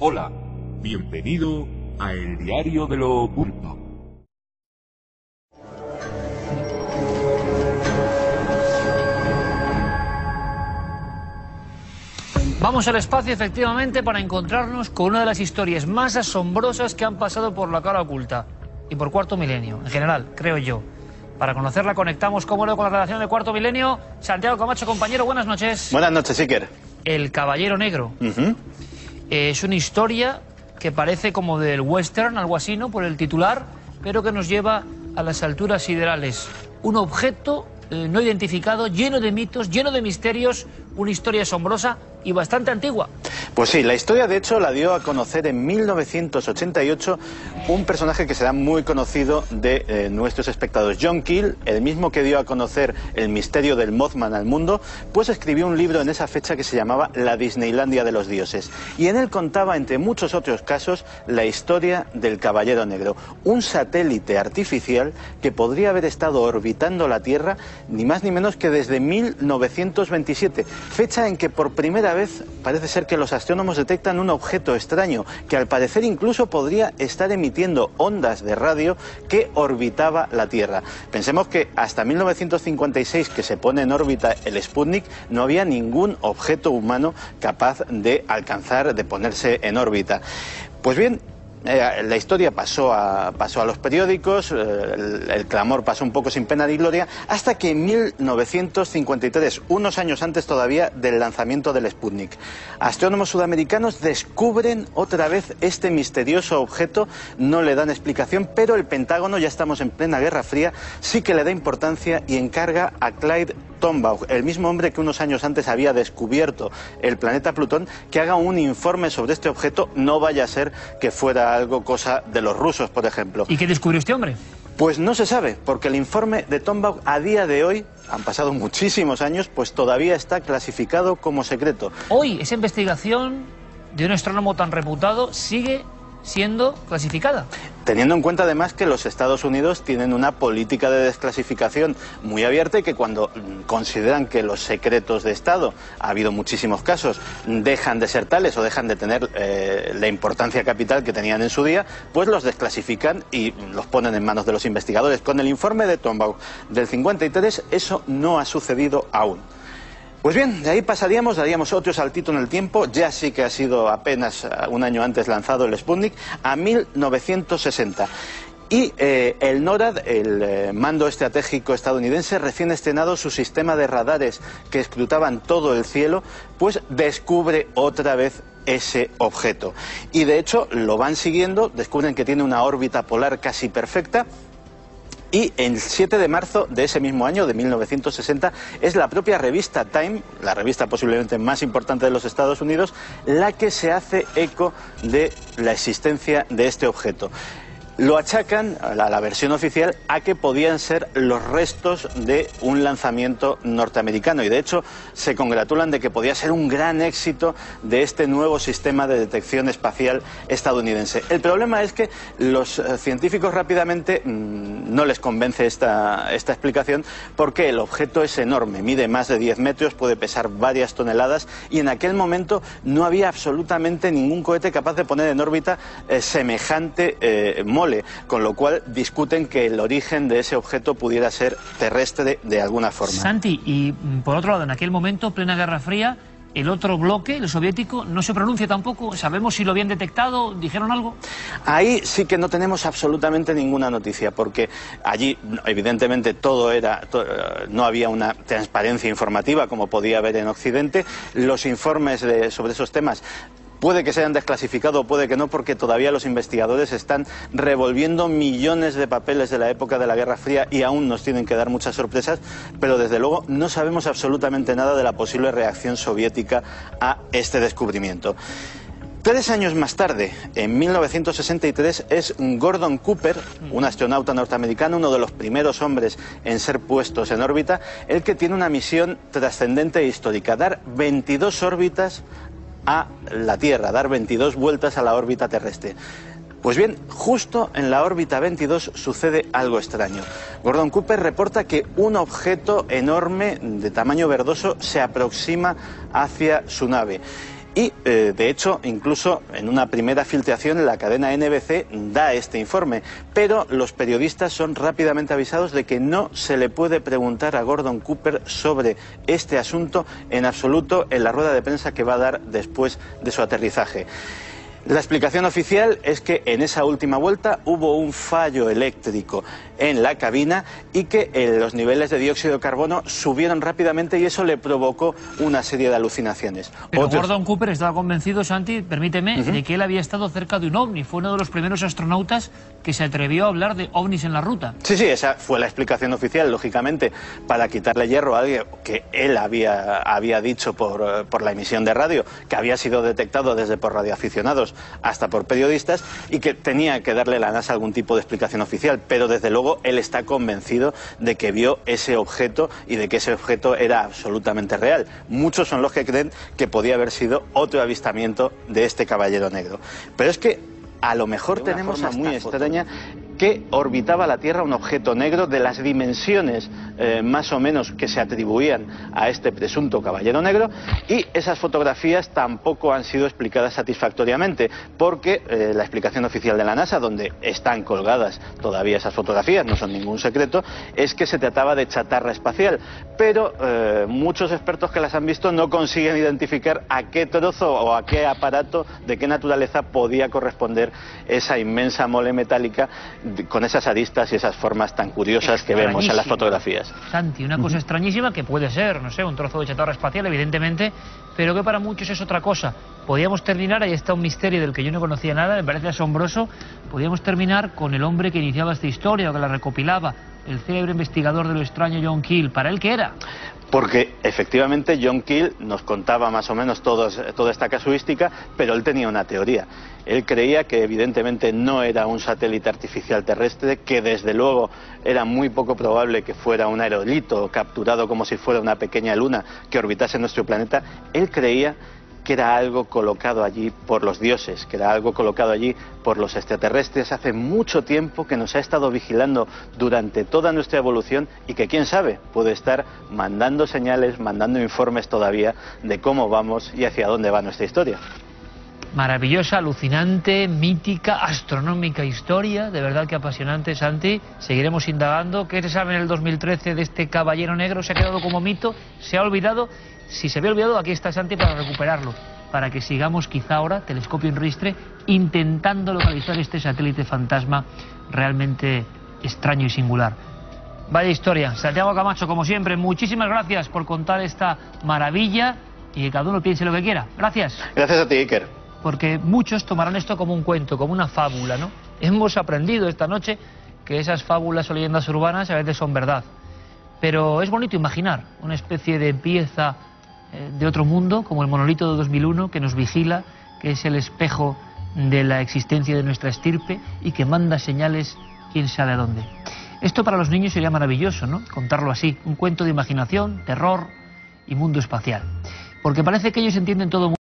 Hola, bienvenido a El Diario de lo Oculto. Vamos al espacio, efectivamente, para encontrarnos con una de las historias más asombrosas que han pasado por la cara oculta y por Cuarto Milenio, en general, creo yo. Para conocerla conectamos, como no, con la redacción de Cuarto Milenio. Santiago Camacho, compañero, buenas noches. Buenas noches, Iker. El Caballero Negro. Es una historia que parece como del western, algo así, ¿no?, por el titular, pero que nos lleva a las alturas siderales. Un objeto no identificado, lleno de mitos, lleno de misterios, una historia asombrosa y bastante antigua. Pues sí, la historia de hecho la dio a conocer en 1988 un personaje que será muy conocido de nuestros espectadores. John Keel, el mismo que dio a conocer el misterio del Mothman al mundo, pues escribió un libro en esa fecha que se llamaba La Disneylandia de los Dioses. Y en él contaba, entre muchos otros casos, la historia del Caballero Negro, un satélite artificial que podría haber estado orbitando la Tierra ni más ni menos que desde 1927, fecha en que por primera vez parece ser que los astrónomos detectan un objeto extraño que al parecer incluso podría estar emitiendo ondas de radio que orbitaba la Tierra. Pensemos que hasta 1956, que se pone en órbita el Sputnik, no había ningún objeto humano capaz de alcanzar, de ponerse en órbita. Pues bien, la historia pasó a los periódicos, el clamor pasó un poco sin pena ni gloria, hasta que en 1953, unos años antes todavía del lanzamiento del Sputnik, astrónomos sudamericanos descubren otra vez este misterioso objeto. No le dan explicación, pero el Pentágono, ya estamos en plena Guerra Fría, sí que le da importancia y encarga a Clyde Tombaugh, el mismo hombre que unos años antes había descubierto el planeta Plutón, que haga un informe sobre este objeto. No vaya a ser que fuera algo cosa de los rusos, por ejemplo. ¿Y qué descubrió este hombre? Pues no se sabe, porque el informe de Tombaugh a día de hoy, han pasado muchísimos años, pues todavía está clasificado como secreto. Hoy esa investigación de un astrónomo tan reputado sigue siendo clasificada. Teniendo en cuenta además que los Estados Unidos tienen una política de desclasificación muy abierta y que cuando consideran que los secretos de Estado, ha habido muchísimos casos, dejan de ser tales o dejan de tener la importancia capital que tenían en su día, pues los desclasifican y los ponen en manos de los investigadores. Con el informe de Tombaugh del 53 eso no ha sucedido aún. Pues bien, de ahí pasaríamos, daríamos otro saltito en el tiempo, ya sí que ha sido apenas un año antes lanzado el Sputnik, a 1960. Y el NORAD, el mando estratégico estadounidense, recién estrenado su sistema de radares que escrutaban todo el cielo, pues descubre otra vez ese objeto. Y de hecho lo van siguiendo, descubren que tiene una órbita polar casi perfecta. Y el 7 de marzo de ese mismo año, de 1960, es la propia revista Time, la revista posiblemente más importante de los Estados Unidos, la que se hace eco de la existencia de este objeto. Lo achacan, la versión oficial, a que podían ser los restos de un lanzamiento norteamericano y de hecho se congratulan de que podía ser un gran éxito de este nuevo sistema de detección espacial estadounidense. El problema es que los científicos rápidamente no les convence esta explicación, porque el objeto es enorme, mide más de 10 metros, puede pesar varias toneladas y en aquel momento no había absolutamente ningún cohete capaz de poner en órbita semejante mole, con lo cual discuten que el origen de ese objeto pudiera ser terrestre de alguna forma. Santi, y por otro lado, en aquel momento, plena Guerra Fría, el otro bloque, el soviético, no se pronuncia tampoco. ¿Sabemos si lo habían detectado? ¿Dijeron algo? Ahí sí que no tenemos absolutamente ninguna noticia, porque allí evidentemente no había una transparencia informativa como podía haber en Occidente. Los informes sobre esos temas puede que se hayan desclasificado, puede que no, porque todavía los investigadores están revolviendo millones de papeles de la época de la Guerra Fría y aún nos tienen que dar muchas sorpresas, pero desde luego no sabemos absolutamente nada de la posible reacción soviética a este descubrimiento. 3 años más tarde, en 1963, es Gordon Cooper, un astronauta norteamericano, uno de los primeros hombres en ser puestos en órbita, el que tiene una misión trascendente e histórica: dar 22 órbitas a la Tierra, dar 22 vueltas a la órbita terrestre. Pues bien, justo en la órbita 22 sucede algo extraño. Gordon Cooper reporta que un objeto enorme de tamaño verdoso se aproxima hacia su nave. Y, de hecho, incluso en una primera filtración la cadena NBC da este informe, pero los periodistas son rápidamente avisados de que no se le puede preguntar a Gordon Cooper sobre este asunto en absoluto en la rueda de prensa que va a dar después de su aterrizaje. La explicación oficial es que en esa última vuelta hubo un fallo eléctrico en la cabina y que los niveles de dióxido de carbono subieron rápidamente y eso le provocó una serie de alucinaciones. Pero Gordon Cooper estaba convencido, Santi, permíteme, de que él había estado cerca de un ovni. Fue uno de los primeros astronautas que se atrevió a hablar de ovnis en la ruta. Sí, esa fue la explicación oficial, lógicamente, para quitarle hierro a alguien que él había dicho por la emisión de radio, que había sido detectado desde por radioaficionados hasta por periodistas y que tenía que darle a la NASA algún tipo de explicación oficial, pero desde luego él está convencido de que vio ese objeto y de que ese objeto era absolutamente real. Muchos son los que creen que podía haber sido otro avistamiento de este caballero negro. Pero es que a lo mejor tenemos una muy extraña que orbitaba la Tierra un objeto negro de las dimensiones más o menos que se atribuían a este presunto caballero negro, y esas fotografías tampoco han sido explicadas satisfactoriamente, porque la explicación oficial de la NASA, donde están colgadas todavía esas fotografías, no son ningún secreto, es que se trataba de chatarra espacial, pero muchos expertos que las han visto no consiguen identificar a qué trozo o a qué aparato, de qué naturaleza podía corresponder esa inmensa mole metálica con esas aristas y esas formas tan curiosas que vemos en las fotografías. Santi, una cosa extrañísima que puede ser, no sé, un trozo de chatarra espacial, evidentemente, pero que para muchos es otra cosa. Podríamos terminar, ahí está un misterio del que yo no conocía nada, me parece asombroso, podríamos terminar con el hombre que iniciaba esta historia, o que la recopilaba, el célebre investigador de lo extraño John Keel. ¿Para él qué era? Porque efectivamente John Keel nos contaba más o menos toda esta casuística, pero él tenía una teoría. Él creía que evidentemente no era un satélite artificial terrestre, que desde luego era muy poco probable que fuera un aerolito capturado como si fuera una pequeña luna que orbitase nuestro planeta. Él creía que era algo colocado allí por los dioses, que era algo colocado allí por los extraterrestres hace mucho tiempo, que nos ha estado vigilando durante toda nuestra evolución y que, quién sabe, puede estar mandando señales, mandando informes todavía de cómo vamos y hacia dónde va nuestra historia. Maravillosa, alucinante, mítica, astronómica historia, de verdad que apasionante, Santi. Seguiremos indagando. ¿Qué se sabe en el 2013 de este caballero negro? ¿Se ha quedado como mito? ¿Se ha olvidado? Si se había olvidado, aquí está Santi para recuperarlo, para que sigamos quizá ahora, telescopio en ristre, intentando localizar este satélite fantasma realmente extraño y singular. Vaya historia. Santiago Camacho, como siempre, muchísimas gracias por contar esta maravilla y que cada uno piense lo que quiera. Gracias. Gracias a ti, Iker. Porque muchos tomarán esto como un cuento, como una fábula, ¿no? Hemos aprendido esta noche que esas fábulas o leyendas urbanas a veces son verdad. Pero es bonito imaginar una especie de pieza de otro mundo, como el monolito de 2001, que nos vigila, que es el espejo de la existencia de nuestra estirpe y que manda señales quién sabe a dónde. Esto para los niños sería maravilloso, ¿no? Contarlo así, un cuento de imaginación, terror y mundo espacial. Porque parece que ellos entienden todo